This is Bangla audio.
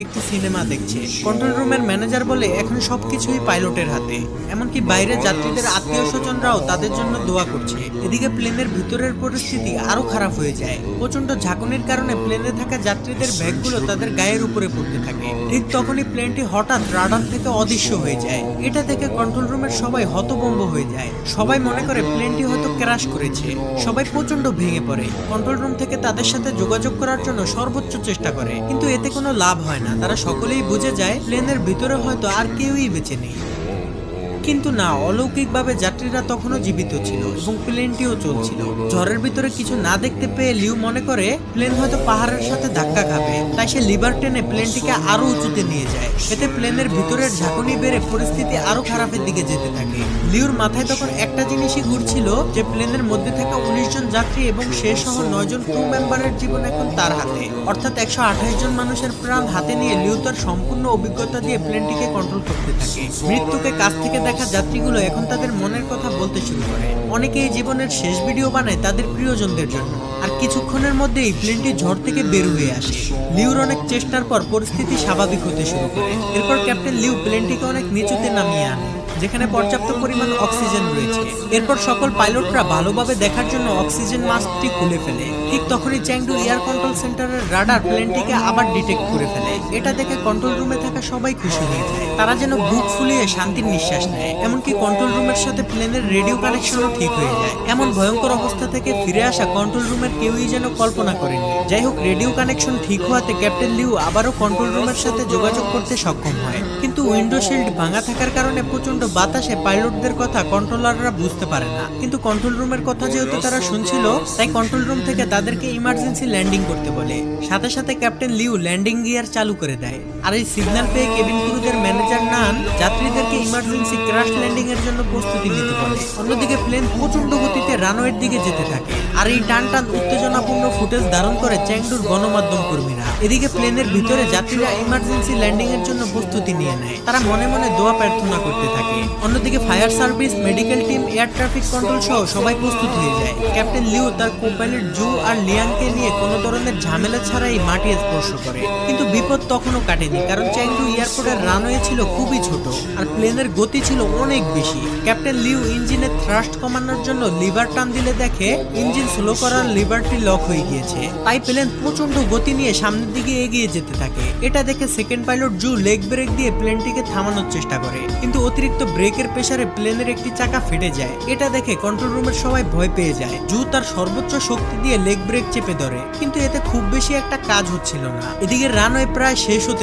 একটি সিনেমা দেখছে। কন্ট্রোল রুমের ম্যানেজার বলে এখন সবকিছুই পাইলটের হাতে, এমনকি বাইরে যাত্রীদের আত্মীয় স্বজনরাও তাদের জন্য দোয়া করছে। এদিকে প্লেনের ভিতরের পরিস্থিতি আরো খারাপ হয়ে যায়। প্রচন্ড ঝাঁকুনির কারণে প্লেনে থাকা যাত্রীদের ব্যাগগুলো তাদের গায়ের উপরে পড়তে থাকে। ঠিক তখনই প্লেনটি হঠাৎ রাডার থেকে অদৃশ্য হয়ে যায়। এটা দেখে কন্ট্রোল রুমের সবাই হতভম্ব হয়ে যায়। সবাই মনে করে প্লেনটি হয়তো ক্র্যাশ করেছে। সবাই প্রচন্ড ভেঙে পড়ে। কন্ট্রোল রুম থেকে তাদের সাথে যোগাযোগ করার জন্য সর্বোচ্চ চেষ্টা করে, কিন্তু এতে কোনো লাভ হয় না। তারা সকলেই বুঝে যায় প্লেনের ভিতরে হয়তো আর কেউই বেঁচে নেই। কিন্তু না, অলৌকিকভাবে যাত্রীরা তখনও জীবিত ছিল এবং প্লেনটিও চলছিল। ঝড়ের ভিতরে কিছু না দেখতে পেয়ে লিউ মনে করে প্লেন হয়তো পাহাড়ের সাথে ধাক্কা খাবে, তাই সে লিভার টেনে প্লেনটিকে আরো উঁচুতে নিয়ে যায়। এতে প্লেনের ভিতরের ঝাঁকুনি বেড়ে পরিস্থিতি আরো খারাপের দিকে যেতে থাকে। লিউর মাথায় তখন একটা জিনিসই ঘুরছিল যে প্লেনের মধ্যে থাকা 19 জন যাত্রী এবং সে সহ 9 জন ক্রু মেম্বারের জীবন এখন তার হাতে। অর্থাৎ 128 জন মানুষের প্রাণ হাতে নিয়ে লিউ তার সম্পূর্ণ অভিজ্ঞতা দিয়ে প্লেনটিকে কন্ট্রোল করতে থাকে। মৃত্যুকে কাছ থেকে দেখা যাত্রীগুলো এখন তাদের মনের কথা বলতে শুরু করে। অনেকে এই জীবনের শেষ ভিডিও বানায় তাদের প্রিয়জনদের জন্য। আর কিছুক্ষণের মধ্যেই প্লেনটি ঝড় থেকে বের হয়ে আসে। লিউর অনেক চেষ্টার পর পরিস্থিতি স্বাভাবিক হতে শুরু করে। এরপর ক্যাপ্টেন লিউ প্লেনটিকে অনেক নিচুতে নামিয়ে আনে, যেখানে পর্যাপ্ত পরিমাণ অক্সিজেন রয়েছে। এরপর সকল পাইলটরা ভালোভাবে দেখার জন্য অক্সিজেন মাস্কটি খুলে ফেলে। ঠিক তখনই চ্যাংডু এয়ার কন্ট্রোল সেন্টারের রাডার প্লেনটিকে আবার ডিটেক্ট করে ফেলে। এটা দেখে কন্ট্রোল রুমে থাকা সবাই খুশি হয়ে যায়। তারা যেন বুক ফুলিয়ে শান্তির নিঃশ্বাস নেয়। এমনকি কন্ট্রোল রুমের সাথে প্লেনের রেডিও কানেকশনও ঠিক হয়ে যায়। এমন ভয়ঙ্কর অবস্থা থেকে ফিরে আসা কন্ট্রোল রুমের কেউই যেন কল্পনা করেনি। যাই হোক, রেডিও কানেকশন ঠিক হওয়াতে ক্যাপ্টেন লিউ আবারও কন্ট্রোল রুমের সাথে যোগাযোগ করতে সক্ষম হয়। কিন্তু উইন্ডো শিল্ড ভাঙা থাকার কারণে প্রচন্ড বাতাসে পাইলটদের কথা কন্ট্রোলাররা বুঝতে পারে না। কিন্তু কন্ট্রোল রুমের কথা যেহেতু তারা শুনছিল, তাই কন্ট্রোল রুম থেকে তাদেরকে ইমার্জেন্সি ল্যান্ডিং করতে বলে। সাথে সাথে ক্যাপ্টেন লিউ ল্যান্ডিং গিয়ার চালু করে দেয়। আর এই সিগন্যাল পেয়ে কেবিন ক্রুদের ম্যানেজার নান যাত্রীদেরকে ইমার্জেন্সি ক্র্যাশ ল্যান্ডিং এর জন্য প্রস্তুতি নিতে বলে। অন্যদিকে প্লেন প্রচন্ড গতিতে রানওয়ের দিকে যেতে থাকে। আর এই টান টান উত্তেজনাপূর্ণ ফুটেজ ধারণ করে চ্যাংডুর গণমাধ্যম কর্মীরা। এদিকে প্লেনের ভিতরে যাত্রীরা ইমার্জেন্সি ল্যান্ডিং এর জন্য প্রস্তুতি নিয়ে নেয়। তারা মনে মনে দোয়া প্রার্থনা করতে থাকে। অন্যদিকে fire service, medical team, air traffic control সহ সবাই প্রস্তুত হয়ে যায়। ক্যাপ্টেন লিউ তার কো-পাইলট জু আর লিয়াংকে নিয়ে কোনো ধরনের ঝামেলা ছাড়াই মাটি স্পর্শ করে। কিন্তু বিপদ তখনও কাটেনি, কারণ চ্যাংডু এয়ারপোর্টের রানওয়ে ছিল খুবই ছোট আর প্লেনের গতি ছিল অনেক বেশি। ক্যাপ্টেন লিউ ইঞ্জিনের থ্রাস্ট কমানোর জন্য লিভার টান দিলে দেখে ইঞ্জিন স্লো করার লিভারটি লক হয়ে গিয়েছে। তাই প্লেন প্রচন্ড গতি নিয়ে সামনের দিকে এগিয়ে যেতে থাকে। এটা দেখে সেকেন্ড পাইলট জু লেগ ব্রেক দিয়ে প্লেনটিকে থামানোর চেষ্টা করে, কিন্তু অতিরিক্ত ব্রেকের প্রেসারে প্লেনের একটি চাকা ফেটে যায়। এটা দেখে কন্ট্রোল রুমের সবাই ভয় পেয়ে যায়। জু তার সর্বোচ্চ শক্তি দিয়ে লেগ ব্রেক চেপে ধরে, কিন্তু এতে খুব বেশি একটা কাজ হচ্ছিল না। এদিকে রানওয়ে প্রায় শেষ হতে